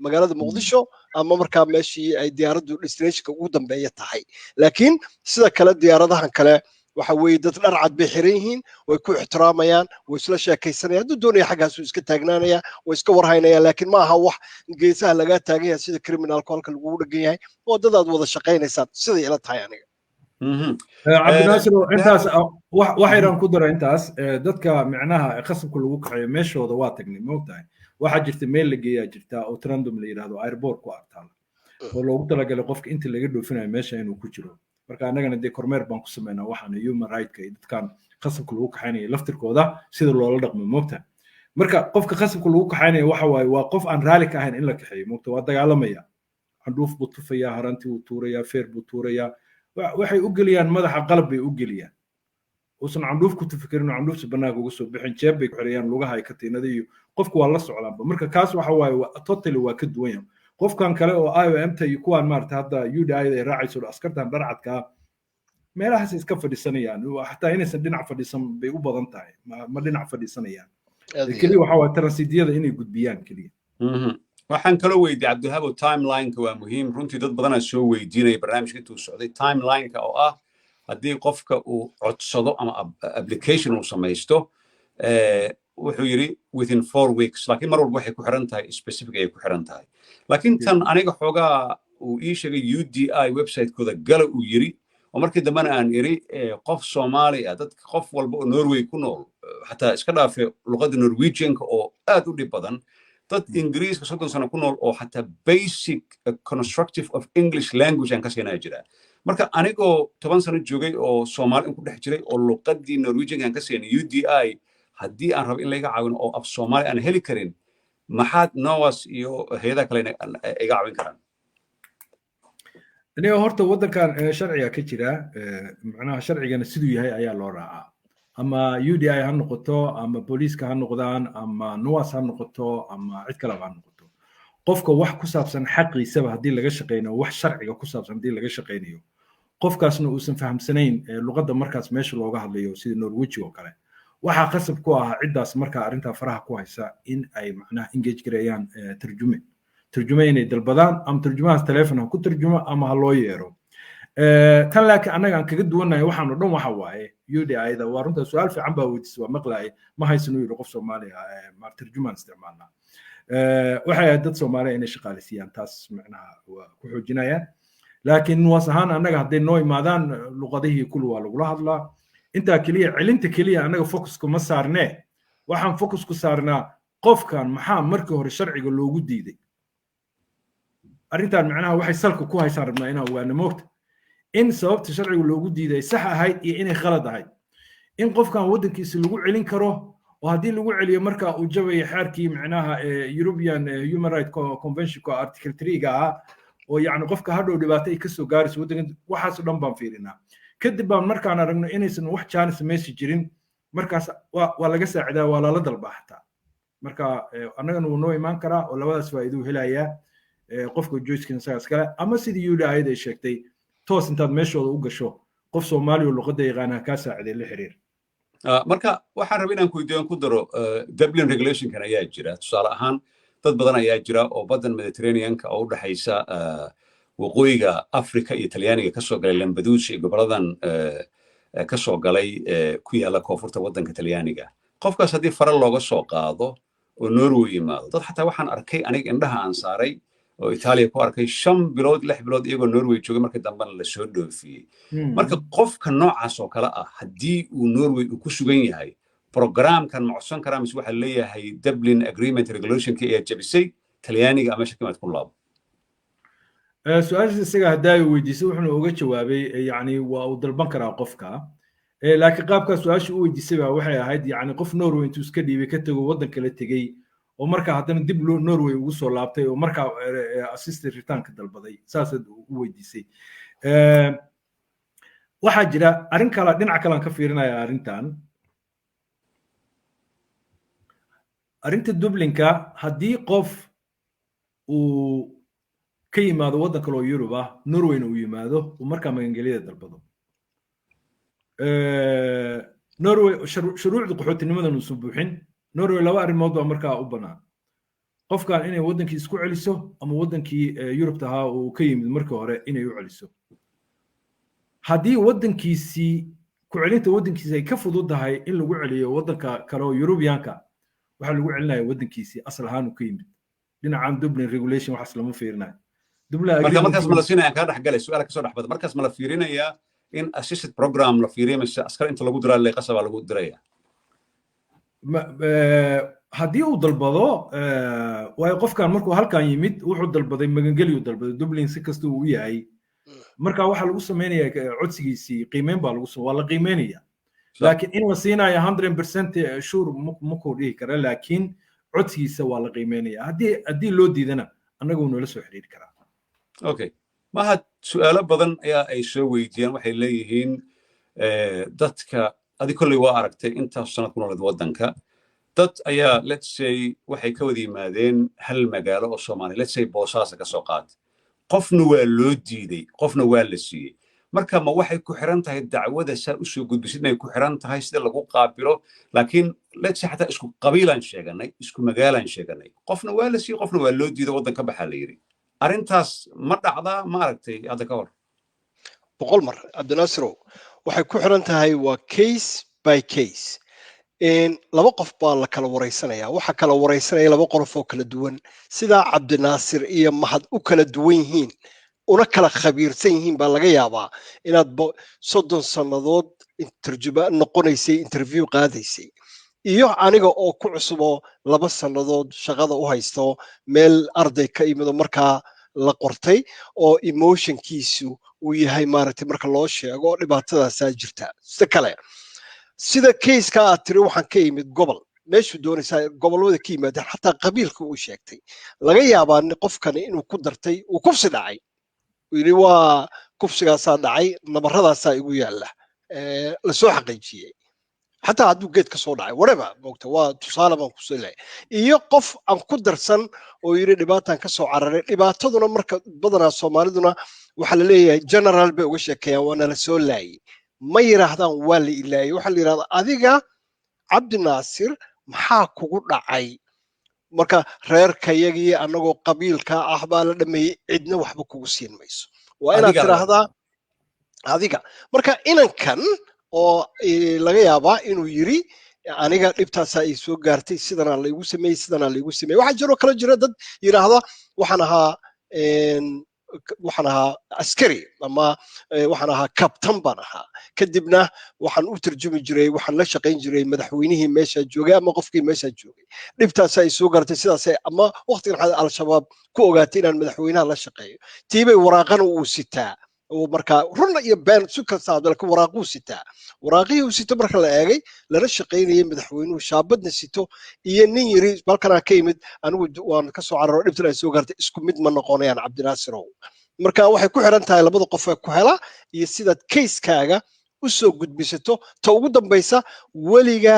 magaalada muqdisho ama markaa meeshii ay diyaaraddu destinationka ugu dambeeya tahay laakiin sida kale diyaaradahan kale waxa weeye dad dhar cad bay xiran yihiin way ku ixtiraamayaan way isla sheekaysanayaan hadduu doonaya xaggaasuu iska taagnaanaya way iska warhaynayaan laakiin ma aha wax geesaha lagaa taagan yahay sida criminalka halka lagugu dhagan yahay waddadaad wada shaqaynaysaan siday ila tahay aniga cabdinaasir intaas waxayran ku dara intaas dadka micnaha qasabka lagu kaxeeyo meeshooda waa tagnay moogtahay waxaa jirta meel la geeyaa jirta oo trandom la yidhaahdo airport ku artaal oo loogu talagalay qofka inta laga dhoofinayo meesha inuu ku jiro marka annagana dee kormeer baan ku samaynaa waxaana human right-ka iyo dadkan qasabka lagu kaxaynaya laftirkooda sida loola dhaqmo moogtahay marka qofka qasabka lagu kaxaynaya waxa waaye waa qof aan raali ka ahayn in la kaxeeyo moogta waa dagaalamaya candhuuf buu tufayaa harantii buu tuurayaa feer buu tuurayaa waxay u geliyaan madaxa qalab bay u geliyaan uusan candhuuf ku tufi karin oo candhuufta bannaanka uga soo bixin jeeb bay ku xirayaan lugaha ay ka tiinada iyo qofku waa la socdaanba marka kaas waxa waaye totally waa ka duwan yahay qofkan kale oo IOM-ta iyo kuwaan maarata hadda UDI ay raacayso askartan dharcadka meelahaas iska fadhiisanayaan xataa inaysan dhinac fadhiisan bay u badan tahay ma dhinac fadhiisanayaan keliya waxa waaye transiidyada inay gudbiyaan keliya waxaan kaloo weydiiyey cabdilhabo timelineka waa muhiim runtii dad badanaa soo weydiinaya barnaamijka intuu socday timelineka oo ah haddii qofka uu codsado ama application uu samaysto wuxuu yidhi within 4 weeks laakiin mar walba waxay ku xiran tahay specific ay ku xiran tahay laakiin tan aniga xoogaa uu ii sheegay UDI website-kooda gala uu yidhi oo markii dambena aan iri qof Soomaali ah dadka qof walba oo Norway ku nool xataa iska dhaafay luqadda Norwegian-ka oo aad u dhib badan dad Ingiriiska 30 sano ku nool oo xataa basic constructive of English language aan ka siinaa jira marka anigoo 10 sano joogay oo Soomaali ku dhex jiray oo luqadii Norwegian aan ka siinay UDI haddii aan rabo in la iga caawin oo af Soomaali aan heli karin maxaad NOAS iyo hay'adaha kale iga caawin karaan aniga horta waddankan sharciga ka jira macnaha sharcigana siduu yahay ayaa loo raacaa ama UDI ha noqoto ama booliiska ha noqdaan ama NOAS ha noqoto ama cid kale ha noqoto qofka wax ku saabsan xaqiisaba haddii laga shaqeynayo wax sharciga ku saabsan haddii laga shaqeynayo qofkaasna uusan fahamsanayn luqadda markaas meesha looga hadlayo sida Norwegian oo kale waxaa qasab ku ah ciddaas markaa arrintaa faraha ku haysa in ay macnaha engage gareeyaan tarjume inay dalbadaan ama tarjumahaas teleefon ha ku tarjumo ama ha loo yeero tan laakiin annaga aan kaga duwannahay waxaan oo dhan waxa waaye UDI-da waa runtaa su-aal fiican baa weydiisay waa maqlaay ma haysan uu yidhi qof Soomaali ah ma tarjumaan isticmaalnaa waxay ahayd dad Soomaali inay shaqaaleysiiyaan taas macnaha waa ku xoojinayaan laakiin NOAS ahaan annaga hadday noo imaadaan luqadihii kulli waa lagula hadlaa intaa keliya cilinta keliya annaga focuska ma saarnee waxaan focus ku saarnaa qofkan maxaa markii hore sharciga loogu diiday arrintan macnaha waxay salka ku haysaan rabnaa inaan ogaano moogta in sababta sharciga loogu diiday sax ahayd iyo inay khalad ahayd in qofkan waddankiisa lagu celin karo oo haddii lagu celiyo markaa uu jabayo xeerkii macnaha European Human Rights Convention ko article 3 ga ah oo yacni qofka hadhow dhibaato ay ka soo gaarayso waddanka waxaas oo dhan baan fiirinaa kadib baan markaan aragno inaysan wax chance meesha jirin markaas waa laga saacidaa waa lala dalbaa xataa marka annagana wuu noo imaan karaa oo labadaas faa'iido helayaa qofka joyskin isagas kale ama sidii UDI-da ay sheegtay toos intaad meeshooda u gasho qof Soomaali oo luqadda yaqaana ka saaciday la xiriir marka waxaan rabaa inaan ku daro Dublin regulation-kan ayaa jira tusaale ahaan dad badan ayaa jira oo badan Mediterranean-ka oo u dhaxaysa waqooyiga Afrika iyo Talyaaniga ka soo galay Lampedusa iyo goboladan ka soo galay ku yaala koonfurta waddanka Talyaaniga qofkaas haddii fara looga soo qaado oo Norway yimaado dad xataa waxaan arkay aniga indhaha aan saaray oo Itaaliya ku arkay 5 bilood 6 bilood iyagoo Norway joogay markii dambana la soo dhoofiyey marka qofka noocaas oo kale ah haddii uu Norway ku sugan yahay programkan ma codsan karaa mise waxa leeyahay Dublin Agreement Regulation-ka ee jabisay Talyaaniga ama shirkad ku laabo su-aasha isaga haddaa weydiisay wuxuuna uga jawaabay yacni waa uu dalban karaa qofka laakiin qaabka su-aasha u weydiisay baa waxay ahayd yacni qof Norway intuu iska dhiibay ka tago waddan kale tegey oo markaa haddana dib Norway ugu soo laabtay oo markaa assisted return ka dalbaday saasad u weydiisay waxaa jira arrin kale dhinaca kale aan ka fiirinaya arrinta Dublinka haddii qof uu ka yimaado waddan kale oo Yurub ah Norwayna uu yimaado uu markaa magangeliyada dalbado Norway shuruucda qaxootinimada uu soo buuxin Norway laba arrimood baa markaa u banaan qofkan inay waddankii isku celiso ama waddankii Yurub tahaa uu ka yimid markii hore inay u celiso haddii waddankiisii ku celinta waddankiisa ay ka fududahay in lagu celiyo waddanka kale oo Yurubiyaanka waxa lagu celinayaa waddankiisii asal ahaan uu ka yimid dhinacan Dublin regulation waxa lama fiirinayo markaas ma la siinaya ka dhaxgalay su'aal ka soo dhaxbada markaas ma la fiirinayaa in assisted program la fiiriyo mise askar inta lagu diraa leeqasa baa lagu diraya haddii uu dalbado waayo qofkan markuu halkan yimid wuxuu dalbaday magangeliyo dalbaday Dublin si kasta uu yahay marka waxa lagu sameeyaa codsigiisii qiimeyn baa waa la qiimeynayaa laakiin in la siinayo 100% sure ma ku dhihi kara laakiin codsigiisa waa la qiimeynayaa haddii loo diidana annagu noo la soo xiriiri karaa okay ma su'aalo badan ayaa ay soo weydiiyaan waxay leeyihiin dadka adi kolley waa aragtay intaas sanad ku noolad waddanka dad ayaa let's say waxay ka wada yimaadeen hal magaalo oo Soomaali let's say Boosaaso ka soo qaad qofna waa loo diiday qofna waa la siiyey marka ma waxay ku xiran tahay dacwada saa u soo gudbisid inay ku xiran tahay sida lagu qaabilo laakiin let's say xataa isku qabiilaan sheeganay isku magaalaan sheeganay qofna waa la siiyey qofna waa loo diiday waddanka baxaa la yiri arrintaas ma dhacdaa ma aragtay hadda ka hor boqol mar Abdulnasir waxay ku xiran tahay waa case by case laba qof baa la kala wareysanaya waxa kala wareysanaya laba qof oo kala duwan sida Abdulnasir iyo Mahad u kala duwan yihiin una kala khabiirsan yihiin baa laga yaabaa inaad 30 sanadood tarjuma noqonaysay interview qaadaysay iyo aniga oo ku cusub 2 sanadood shaqada u haysto meel arday ka imido markaa la qortay oo emotionkiisu uu yahay maaragtay marka loo sheego dhibaatadaas jirta sida case-ka aad tiri waxaan ka yimid gobol meeshu doonaysaa gobolada ka yimaadeen xataa qabiilka uu sheegtay laga yaabaa qofkani inuu ku dartay uu kufsi dhacay yiri waa kufsigaasaa dhacay nabaradaasaa igu yaalla la soo xaqiijiyey xataa hadduu geed ka soo dhacay whatever moogta waa tusaale baan ku soo leeyahay iyo qof aan ku darsan oo yiri dhibaataan ka soo cararay dhibaataduna marka badanaa Soomaaliduna waxa la leeyahay general bay uga sheekeeyaan waana la soo laayay ma yiraahdaan waa la ilaayay waxa la yiraahdaa adiga Abdulnasir maxaa kugu dhacay marka reerkayagii anagoo qabiilka ah baa la dhameeyay cidna waxba kugu siin mayso waa inaad tiraahdaa adiga marka inankan oo laga yaabaa inuu yiri aniga dhibtaas ay soo gaartay sidana la igu sameeyay waxa jiro kala jira dad yiraahdo waxaan ahaa askari ama waxaan ahaa captain baan ahaa kadibna waxaan u tarjumi jiray waxaan la shaqayn jiray madaxweynihii meesha joogay ama qofkii meesha joogay dhibtaas ay soo gaartay sidaas ama waqtigan al-shabaab ku ogaatay inaan madaxweynaha la shaqeeyo tiibay waraaqana uu sitaa oo marka run iyo been si kasta dalka waraaquu sitaa waraaqihii uu sito marka la eegay lana shaqaynayay madaxweynuhu shaabadna sito iyo nin yiri balkana ka yimid anigu waan ka soo cararo dhibtan ay soo gaartay isku mid ma noqonayaan Abdulnasir marka waxay ku xiran tahay labada qof ee ku hela iyo sida case-kaaga u soo gudbisato ta ugu dambaysa waliga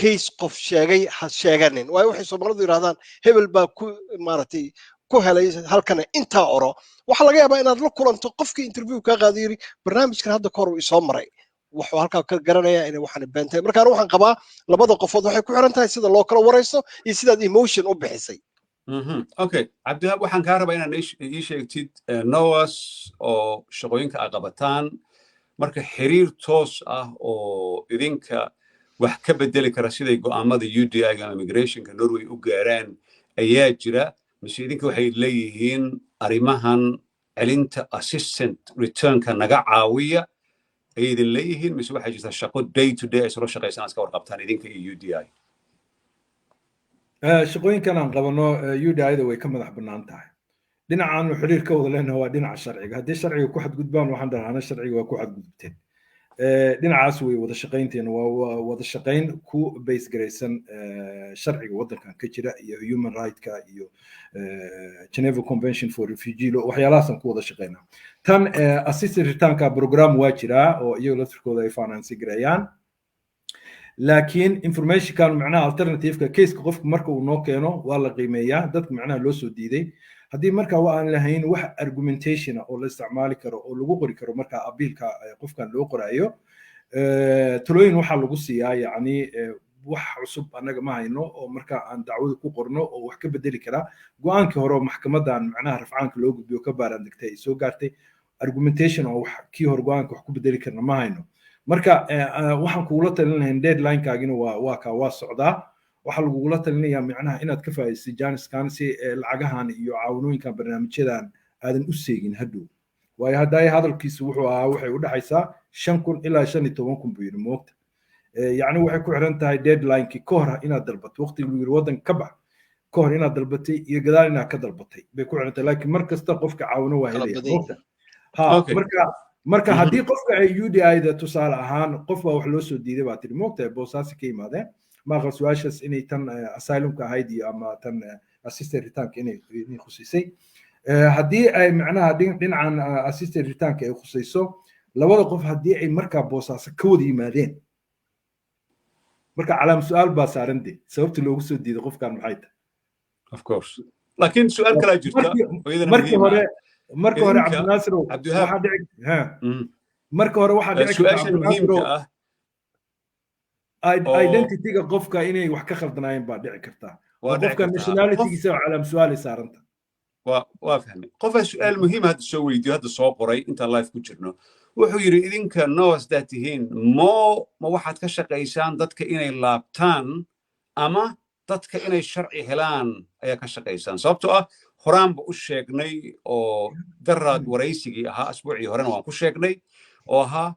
case qof sheegay ha sheeganin way waxay Soomaalidu yiraahdaan hebel baa ku maartay ku helay halkan inta oro waxa laga yaabaa inaad la kulanto qofkii interview ka qaadiyay barnaamijkan hadda kor uu soo maray wuxuu halka ka garanaya inay waxaan beentay marka waxaan qabaa labada qofood waxay ku xiran tahay sida loo kala wareyso iyo sida emotion u bixisay okay Abdulwahab waxaan ka rabaa inaan ii sheegtid NOAS oo shaqooyinka ay qabataan marka xiriir toos ah oo idinka wax ka bedeli kara sida go'aamada UDI ga immigrationka Norway u gaaraan ayaa jira mise idinka waxay leeyihiin arimahan celinta assistant returnka naga caawiya ay idin leeyihiin mise waxay jirtaa shaqo day to day ay soo shaqeysaan iska warqabtaan idinka iyo UDI shaqooyinkan aan qabano UDI-da way ka madax bannaan tahay dhinacan xiriir ka wada lehna waa dhinaca sharciga haddii sharciga ku xadgudbaan waxaan dhahnaa sharciga waa ku xadgudubteen dhinacaas way wada shaqaynteena waa wada shaqayn ku base garaysan sharciga waddankan ka jira iyo human right-ka iyo Geneva Convention for Refugee waxyaalahaas aan ku wada shaqaynaa tan assisted return-ka program waa jiraa oo iyaga laftirkooda ay finance gareeyaan laakiin information-kan macnaha alternative-ka case-ka qofka marka uu noo keeno waa la qiimeeyaa dadka macnaha loo soo diiday haddii marka aan lahayn wax argumentation oo la isticmaali karo oo lagu qori karo marka abiilka qofkan loo qoraayo talooyin waxa lagu siiyaa yacni wax cusub anaga ma hayno oo marka aan dacwada ku qorno oo wax ka bedeli kara go'aankii hore maxkamadan macnaha rafcaanka loo gudbiyo ka baaran degtay soo gaartay argumentation oo wax kii hore go'aanka wax ku bedeli karna ma hayno marka waxaan kugula talinayn deadline-kaagina waa socdaa waxa lagugula talinayaa macnaha inaad ka faa'iidaysid jaaniskan si lacagahan iyo caawinooyinkan barnaamijyadan aadan u seegin hadhow waayo hadday hadalkiisu wuxuu ahaa waxay u dhaxaysaa 5,000 ilaa 15,000 buu yiri moogta yacni waxay ku xiran tahay deadline-kii ka hor inaad dalbato waqti lagu yiri waddanka ka bax ka hor inaad dalbatay iyo gadaal inaad ka dalbatay bay ku xiran tahay laakiin mar kasta qofka caawino waa helaya moogta marka haddii qofka ay UDI-da tusaale ahaan qof baa wax loo soo diiday baa tiri moogta boosaasi ka yimaadeen ماقل سواشس إني تن أسايلم كهيدي أما تن أسيستر ريتانك إني خصيصي هدي أي معناها دين عن أسيستر ريتانك أي خصيصه لو وقف هدي أي مركب بوصاص كودي مادين مركب على سؤال بس عندي سببت اللي وصل دي قف كان محيط of course لكن سؤال كلا جرتا مركب هوري عبد الناصر واحد ها مركب هوري واحد سؤال مهم identity-ga qofka inay wax ka khaldanaayeen baa dhici kartaa qofka nationality-giisa calaam su'aal saaranta waa fahmay qofa su'aal muhiim hadda soo weydiyo hadda soo qoray inta live ku jirno wuxuu yiri idinka NOAS daatihiin ma waxaad ka shaqaysaan dadka inay laabtaan ama dadka inay sharci helaan ayaa ka shaqaysaan sababtoo ah horaanba u sheegnay oo daraad waraysigii ahaa asbuucii horena waan ku sheegnay oo ahaa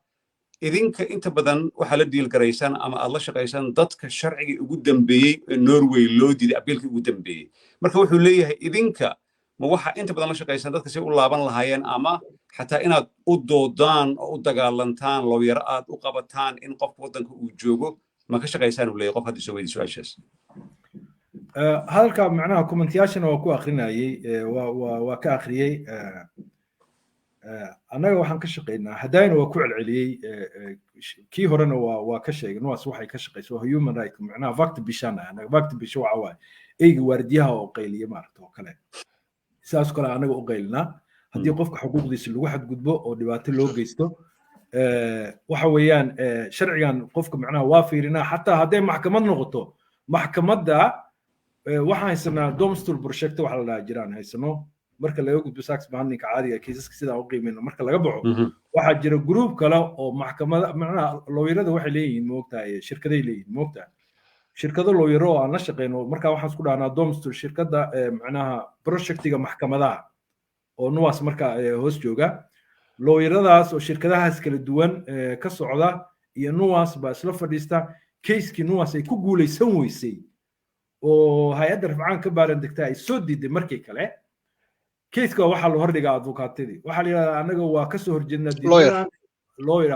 idinka inta badan waxa la diil garaysaan ama aad la shaqaysaan dadka sharciga ugu dambeeyay ee Norway loo diiday abiilka ugu dambeeyay marka wuxuu leeyahay idinka ma waxa inta badan la shaqaysaan dadka si u laaban lahaayeen ama xataa inaad u doodaan oo u dagaalantaan looyar aad u qabataan in qof waddanka uu joogo ma ka shaqaysaan uu leeyahay qof hadda soo weydiiso su'aashaas hadalka macnaha commentationka waa ku akhrinayay waa ka akhriyay annaga waxaan ka shaqeynaa haddayna waa ku celceliyey kii horena waa ka sheegay NOAS waxay ka shaqeyso human right macnaha vakt bishana anaga vakt bisho waxa waaye eyga waardiyaha oo qayliya maaragta oo kale sidaas kale anaga u qaylinaa haddii qofka xuquuqdiisa lagu xadgudbo oo dhibaato loo geysto waxa weeyaan sharcigan qofka macnaha waa fiirinaa xataa hadday maxkamad noqoto maxkamadda waxaan haysanaa domestal project waxa la dhahaa jiraan haysano marka laga gudbo sax bahandinka caadiga kiisaska sida u qiimeeyno marka laga baxo waxa jira group kale oo maxkamada macnaha looyarada waxay leeyihiin moogtahay shirkaday leeyihiin moogtahay shirkado looyaro oo aan la shaqeyno marka waxaan isku dhahnaa domestal shirkada macnaha projectiga maxkamadaha oo NOAS marka hoos jooga looyaradaas oo shirkadahaas kala duwan ka socda iyo NOAS baa isla fadhiista case-kii NOAS ay ku guuleysan weysay oo hay'adda rafcaan ka baaran degtay ay soo diiday markii kale كيسكا waxa la hordhigaa advocaatadii waxa la yiraahdaa anaga waa ka soo horjeednaa lawyer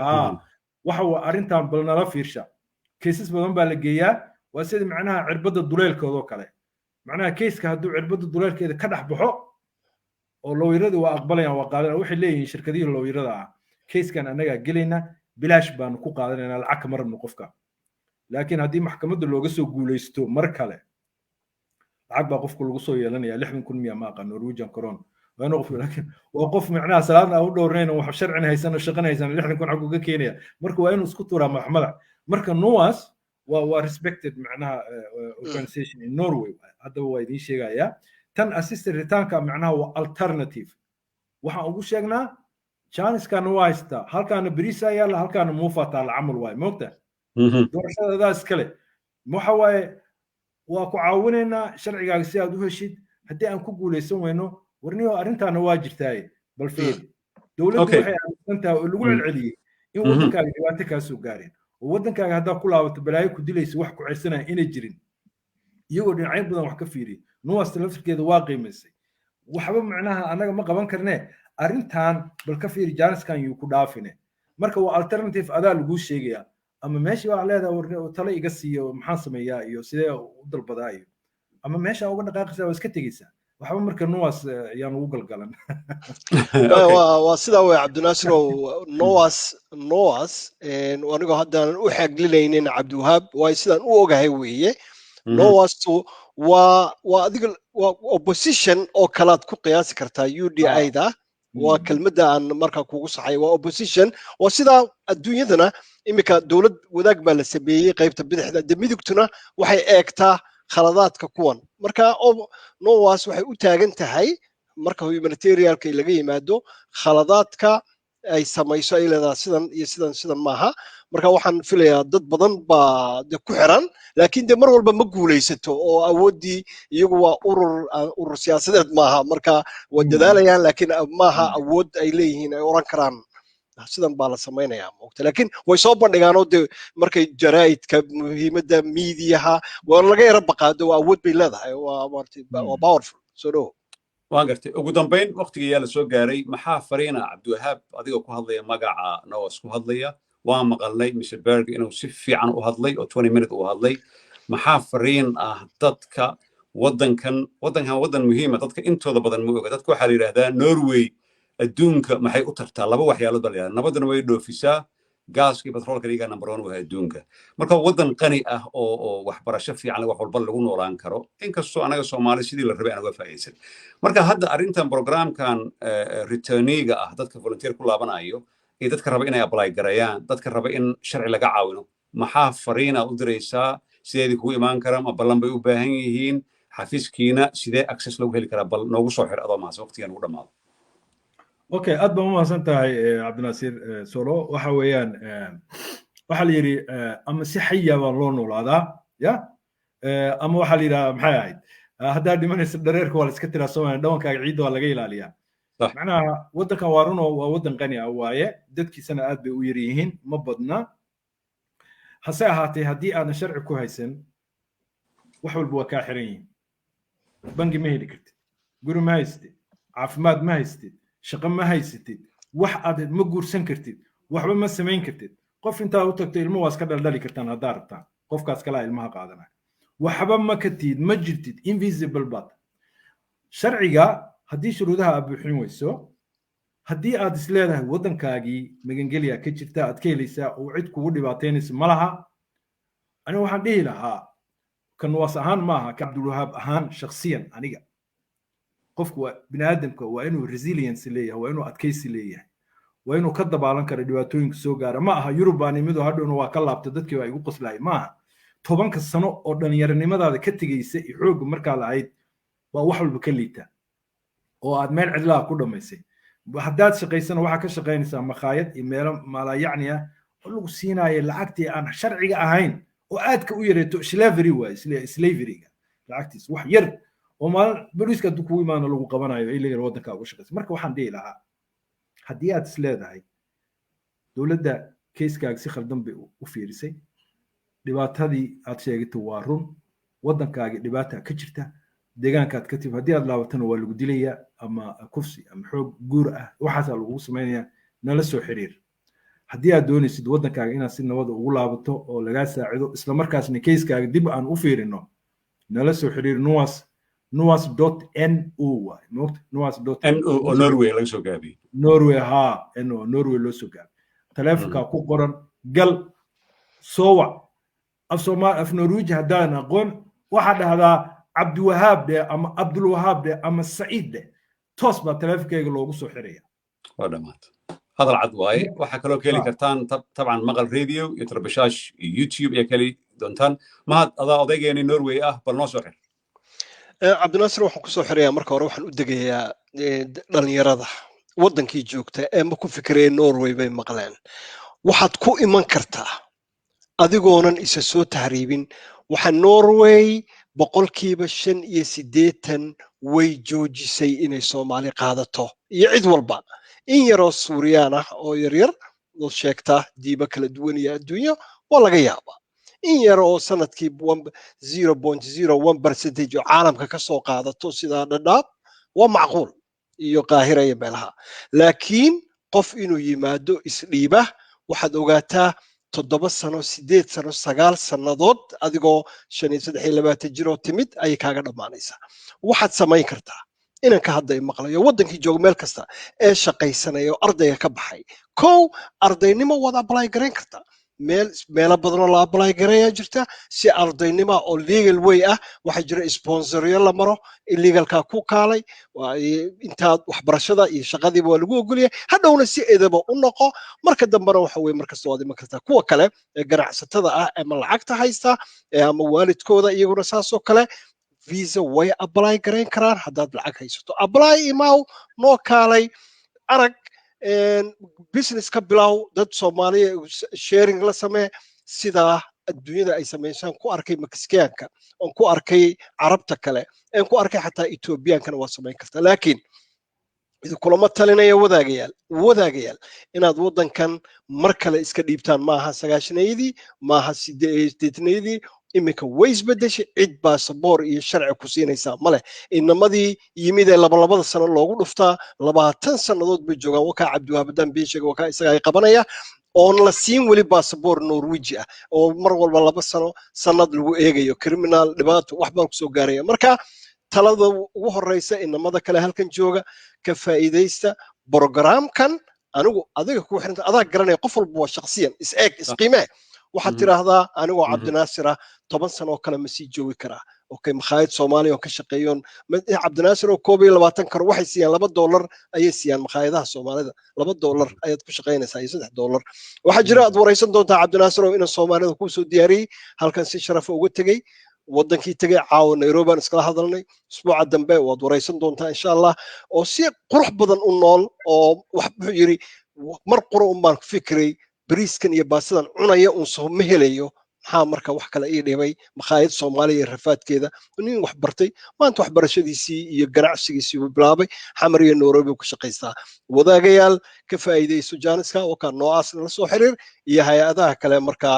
waxa waa arintan bal nala fiirsha cases badan baa la geeyaa waa sida macnaha cirbada duleelkooda kale macnaha case-ka hadduu cirbada duleelkeeda ka dhax baxo oo lawyeradu waa aqbalayaan waa qaadanayaan waxay leeyihiin shirkadihii lawyerada case-kan anaga gelayna bilaash baan ku qaadanaynaa lacag ka marno qofka laakiin haddii maxkamadda looga soo guuleysto mar kale lacag baa qofku lagu soo yeelanaya 60,000 miya ma aqaan Norwegian crown waana qof laakiin waa qof macnaha salaadna u dhowrnayna wax sharcina haysan oo shaqanaysan 60,000 xaq uga keenaya marka waa inuu isku tuuraa maxkamada marka NOAS waa respected macnaha organization in Norway hadda waa idin sheegaya tan assisted return-ka macnaha waa alternative waxaan ugu sheegnaa chance-ka NOAS-ta halkaana bariis ayaa la halkaana muufataa la amal waay moogta doorashadaas kale waxa waaye waa ku caawinaynaa sharcigaaga si aad u heshid haddii aan ku guuleysan weyno warniyo arrintaana waa jirtaaye bal fiir dowladdu waxay aaminsantahay oo lagu celceliyey in waddankaaga dhibaato kaa soo gaareen oo waddankaaga haddaa ku laabato balaayo ku dilaysa wax ku ceysanaya inay jirin iyagoo dhinacyo badan wax ka fiiriya NOAS laftirkeeda waa qiimaysay waxba macnaha annaga ma qaban karnee arrintan bal ka fiiri jaaniskan yuu ku dhaafine marka waa alternative adaa lagu sheegaya ama meeshii waa leedahay talo iga siiyo maxaan sameeyaa iyo sidee u dalbadaa iyo ama meesha uga dhaqaaqaysaa waa iska tegaysaa waxba marka NOAS ayaan ugu galgalan waa sidaa way Cabdinaasir oo NOAS anigoo haddaan u xaglinaynin Cabdiwahaab waa sidaan u ogahay weeye NOAS waa adiga waa opposition oo kalaad ku qiyaasi kartaa UDI-da waa kelmadda aan markaa kugu saxay waa opposition oo sidaa adduunyadana imika dowlad wadaag baa la sameeyey qaybta bidixda midigtuna waxay eegtaa khaladaadka kuwan marka NOAS waxay u taagan tahay marka humanitarianka laga yimaado khaladaadka ay samayso ay leedahay sidan iyo sidan maaha marka waxaan filayaa dad badan baa ku xiran laakiin de mar walba ma guulaysato oo awoodii iyagu waa urur siyaasadeed maaha marka waa dadaalayaan laakiin maaha awood ay leeyihiin ay oran karaan sidan baa la samaynayaa moogta laakiin way soo bandhigaan oo de markay jaraa'idka muhiimadda miidiyaha waa laga yara baqaado waa awood bay leedahay waa powerful soo dhow waan gartay ugu dambayn waqtigii yaa la soo gaaray maxaa fariina Cabdiwahaab adigoo ku hadlaya magaca NOAS ku hadlaya waa maqalnay Mr. Berg inuu si fiican u hadlay oo 20 minute u hadlay maxaa fariin ah dadka waddankan waddan muhiim ah dadka intooda badan ma oga dadka waxa la yiraahdaa Norway adduunka maxay u tartaa laba waxyaalood baa la yiraahdaa nabadana way dhoofisaa gaaskii batroolka iyaga number 1 waa adduunka marka waddan qani ah oo waxbarasho fiican wax walba lagu noolaan karo inkastoo anaga Soomaali sidii la rabay anaga faa'iideysan marka hadda arintan programkan returniga ah dadka volunteer ku laabanayo ee dadka raba inay apply gareeyaan dadka raba in sharci laga caawino maxaa fariina u diraysaa sidee ku imaan karaan ma ballan bay u baahan yihiin xafiiskiina sidee access loogu heli karaa bal noogu soo xir adoo maas waqtigan ugu dhamaado okay aad baan u mahadsan tahay Cabdinaasir Solo waxa weeyaan waxa la yiri ama si xayya baa loo noolaadaa ya ama waxa la yiraahdaa maxay ahayd haddaa dhimanaysa dareerka waa la iska tiraa Soomaaliya dhawankaaga ciidda waa laga ilaaliyaa macnaha waddankan waa runo waa waddan qani ah waaye dadkiisana aad bay u yar yihiin ma badna hase ahaatee haddii aadan sharci ku haysan wax walba waa kaa xiran yihiin bangi ma heli kartid guri ma haystid caafimaad ma haystid shaqo ma haysatid wax aad ma guursan kartid waxba ma samayn kartid qof intaa u tagto ilmo waa iska dhaldhali kartaan haddaa rabtaan qofkaas kala ilmaha qaadanaya waxba ma katid ma jirtid invisible bad sharciga haddii shuruudaha aad buuxin weyso haddii aad is leedahay waddankaagii magangeliya ka jirta aad ka helaysaa oo cid kugu dhibaataynaysa ma laha aniga waxaan dhihi lahaa kan NOAS ahaan maaha ka Abdulwahab ahaan shakhsiyan aniga qofku bini aadamka waa inuu resilience leeyahay waa inuu adkaysi leeyahay waa inuu ka dabaalan karo dhibaatooyinka soo gaara ma aha Yurubaanimadu hadhowna waa ka laabta dadkii waa igu qoslaayay maaha 10 sano oo dhalinyaronimadaada ka tegaysa iyo xoog markaa lahayd waa wax walba ka liita oo aad meel cidlaa ku dhamaysay haddaad shaqaysana waxaa ka shaqaynaysaa makhaayad iyo meelo maalayacni ah oo lagu siinaayo lacagtii aan sharciga ahayn oo aadka u yareeto slaveryga lacagtiis wax yar oo maalin booliiska kugu imaano lagu qabanayo ay leeyahay waddanka uga shaqaysa marka waxaan dhihi lahaa haddii aad is leedahay dowladda keiskaaga si khaldan bay u fiirisay dhibaatadii aad sheegatay waa run waddankaagii dhibaata ka jirta deegaankaad ka timi haddii aad laabatana waa lagu dilayaa ama kufsi ama xoog guur ah waxaasaa lagugu samaynayaa nala soo xiriir haddii aad doonaysid waddankaaga inaad si nabada ugu laabato oo lagaa saacido isla markaasna keiskaaga dib aan u fiirino nala soo xiriir NOAS.no waay moogta NOAS.no Norway laga soo gaabiyo Norway Norway loo soo gaabiyo taleefanka ku qoran gal soo wac af Norweji haddaan aqoon waxaa dhahdaa Abdulwahab ama Abdulwahab ama Said toos baa taleefankayga loogu soo xiraya waa dhamaad هذا العضواي وحكلو كلي كرتان طبعا مقال راديو يتربشاش يوتيوب يا كلي دونتان ما هذا أضيقني نروي بالنصر عبد الناصر waxaan ku soo xirayaa marka hore waxaan u degayaa dhalinyarada wadankii joogta ee ma ku fikireen Norway bay maqleen waxaad ku iman kartaa adigoonan isa soo tahriibin waxa Norway 85% way joojisay inay Soomaali qaadato iyo cid walba in yaroo Suuriyaan ah oo yaryar oo sheegta diiba kala duwan iyo adduunyo waa laga yaabaa in yar oo sanadkii 0.01% oo caalamka ka soo qaadato sida dhadhaab waa macquul iyo qaahira iyo meelaha laakiin qof inuu yimaado isdhiiba waxaad ogaataa 7 sano 8 sano 9 sannadood adigoo 23 jir oo timid ayay kaaga dhammaanaysaa waxaad samayn kartaa inanka hadda ay maqlayo waddankii jooga meel kasta ee shaqaysanaya oo ardayga ka baxay kow ardaynimo waad apply garayn kartaa meelo badan oo la apply gareeyaa jirta si ardaynimo oo legal way ah waxaa jira sponsoryo la maro illegalka ku kaalay intaad waxbarashada iyo shaqadiiba waa lagu ogolyahay hadhowna si edaba u noqo marka dambena waxa weeye markasta waad iman kartaa kuwa kale ee ganacsatada ah ama lacagta haysta ama waalidkooda iyaguna saasoo kale visa way apply garayn karaan haddaad lacag haysato apply imaw noo kaalay arag business ka bilow dad Soomaaliya sharing la samee sida adduunyada ay sameeyaan ku arkay Mexicaanka oo ku arkay Carabta kale ee ku arkay xataa Ethiopiankana waa sameyn kartaa laakiin idin kulama talinaya wadaagayaal inaad waddankan mar kale iska dhiibtaan maaha 9-neydii maaha 8-neydii imika way isbedeshay cid baasaboor iyo sharci ku siinaysaa male inamadii yimid ee labada sano loogu dhuftaa 20 sannadood bay joogaan wakaa Abdulwahab Said wakaa isaga ay qabanaya oon la siin weli baasaboor Norway ah oo mar walba 2 sannad lagu eegayo criminal dhibaato wax baan ku soo gaaraya marka talada ugu horeysa inamada kale halkan jooga ka faaiidaysta programkan anigu adiga ku xiranta adaa garanay qof walba waa shakhsiyan isqiime waxaad tiraahdaa anigoo Cabdinaasir 10 sano kale ma sii joogi karaa okay makhaayad Soomaaliya oo ka shaqeeyoon Cabdinaasir oo $22 karo waxay siiyaan $2 ayay siiyaan makhaayadaha Soomaalida $2 ayaad ku shaqeynaysaa iyo $3 waxa jira aad waraysan doontaa Cabdinaasir oo inaan Soomaalida ku soo diyaariyay halkan si sharaf uga tagay waddankii tagay caawa Nairobi aan iskala hadalnay usbuuca dambe waad waraysan doontaa insha Allah oo si qurux badan u nool oo wax buu yiri mar qurux baan ku fikiray bariiskan iyo baasadan cunaya uun soo ma helayo maxaa marka wax kale ii dhibay makhaayad Soomaaliya rafaadkeeda nin wax bartay maanta waxbarashadiisii iyo ganacsigiisii uu bilaabay xamar iyo Nairobi ku shaqaystaa wadaagayaal ka faaiidayso jaaniska oo ka NOAS la soo xiriir iyo hay'adaha kale marka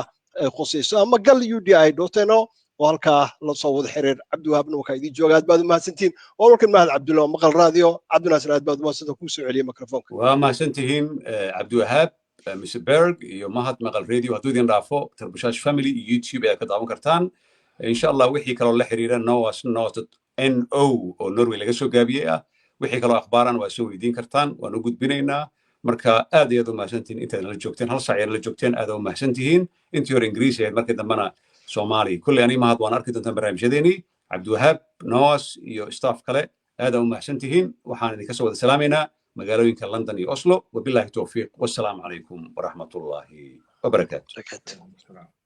khusayso ama gal UDI.no halkaa la soo wada xiriir Abdulwahab waxa idin jooga aad baad u mahadsantiin walaalkan mahad Abdullah Maqal Radio Abdinaasir aad baad u mahadsantahay ku soo celiyay mikrofoonka waa mahadsantihiin Abdulwahab Mr. Berg iyo mahad Maqal Radio hadduu idin dhaafo tarbushash family YouTube aad ka daawan kartaan insha Allah wixii kale la xiriira NOAS.no oo Norway laga soo gaabiyay ah wixii kale akhbaaran waa soo weydiin kartaan waan u gudbinaynaa marka aad iyo aad u mahadsantihiin intaad la joogteen hal saac la joogteen aad u mahadsantihiin intii hore Ingiriisi ahayd markii dambana Somali kulli ani mahad waan arki doontaan barnaamijyadeeni Abdulwahab NOAS iyo staff kale aad u mahadsantihiin waxaan idinka soo wada salaameynaa magaalooyinka London iyo Oslo wabillahi tawfiiq wassalamu calaykum waraxmatullaahi wabarakaatuh